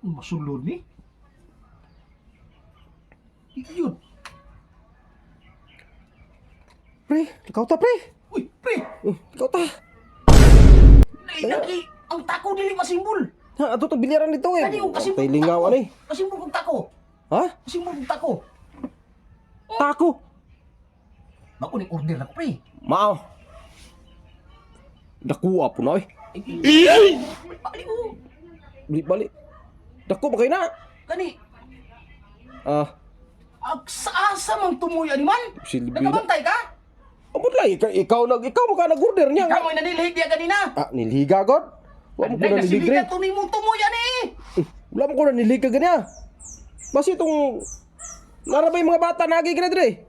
Masulod ni. Yun. Pre, ikaw ta, pre. Uy, pre. Ikaw ta. Lagi, ang tako dili masimbol. Ha, ato to bilyaran dito eh. Kani yung kasimbol. Tay lingawan eh. Kasimbol kong tako. Ha? Kasimbol kong tako. Tako. Bako ni order na ko, pre. Mao. Dakuha po na eh. Balik mo. Balik. Dako ba kayo na? Kani, asa mang tumuya ni man? Silbi na. Nagabantay ka? Amot lang, ikaw mo ka nag-order niya. Ikaw mo'y nanilhig diya ganina. Niliga god? Wala mo ko na niligre. Nagsiligan to ni mong tumuya ni. Wala mo ko na niliga ganyan. Basi itong narabay mga bata nagi ka na dire.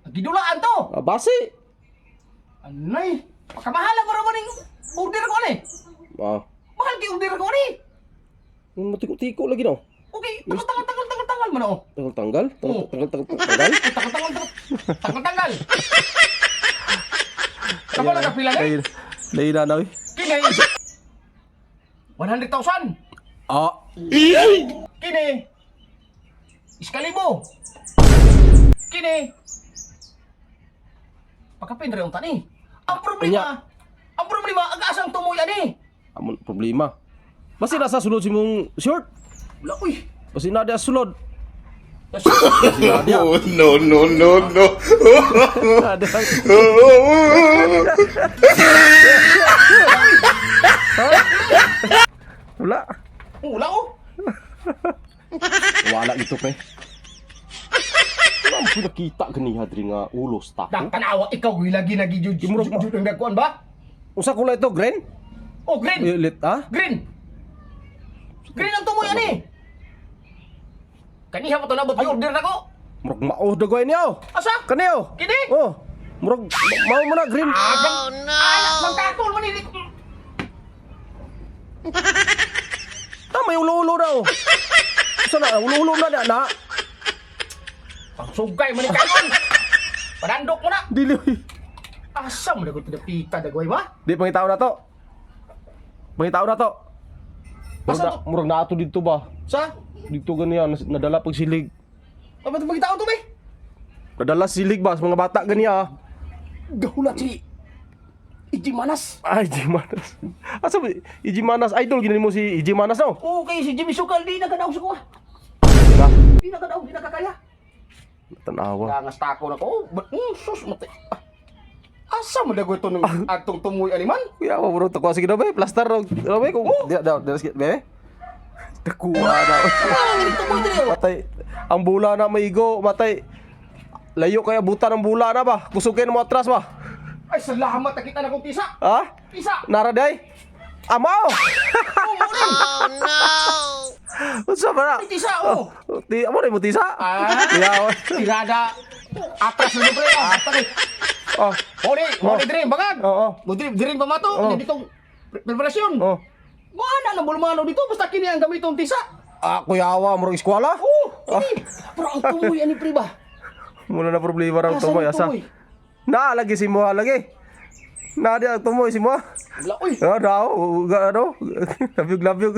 Gidulaan to. Basi. Anay, pagkamahala ko naman yung order ko ni. Mahal ki order ko ni. Matiko-tiko lagi no. Okay, tanggal man ako. Tanggal? Tanggal? Tanggal. Kamu lang kapila ni? Lain na eh. Kini. 100,000. Kini. Iskalibo. Kini. Pagkapin rin ang tani. Ang problema, ang-asang tumuya ni. Amon problema. Basi nasa sulod si mong short. Wala, uy. Basi na dia sulod. No. Wala. Wala ko. Wala ito pre. Wala mo nakita gani hadri nga ulos tako. Tanawa, ikaw lagi nagijud ang dakuan ba? Usa ko ito, Gren? Oh, green. Lit ha? Green. Green ang tumuya ni. Kaniha mo to nabot yung order na ko. Murag mao dagoy niyo. Asa? Kaniyo. Kini? Oh. Murag mao mo na green. Oh no! Magkatol man ini. Tama yung ulo-ulo na oh. Sana ulo-ulo na na. Pagsugay man ikaon. Padandok mo na. Dili. Asa mo dagot pita dagway ba? Di pangitaw na to. Pangitaw na to. Asa to? Murag na ato dito ba? Sa? Dito ganiya nadala pag silig. Apa to magitaon to be? Nadala silig ba sa mga bata ganiya. Gahulat si Iji Manas. Ay, Iji Manas. Asa ba? Iji Manas idol gini mo si Iji Manas no? Oo, kay si Jimmy Sukal di nakadaog sa kuha. Na. Di nakadaog, di nakakaya. Tanawa. Kangas tako na ko. Sus mate. Asa mo dagoy to nung atong tumuy animan? Kuya, bro, to ko sige daw be, plaster daw be kung daw be. Dakuha na. Matay. Ang bula na maigo, matay. Layo kaya buta ng bula na ba? Kusukin mo atras ba? Ay salamat nakita na kong tisa. Ha? Tisa. Naraday? Amaw! Oh no. Unsa ba na? Tisa oh. Ti amo mo tisa? Yeah. Tirada atras na pre. Tari. Oh. Mo ni dream bagad. Oo. Mo dream pa mato. Dito preparasyon. Oh. Mo ana na bulmano dito basta kini ang gamitong tisa. Kuyawa mo eskwela? Pero ang tumoy ani pre ba? Muna na problema raw tumoy asa. Na lagi si mo lagi. Na dia tumoy si mo. Wala oy. Daw, ano? Labyog.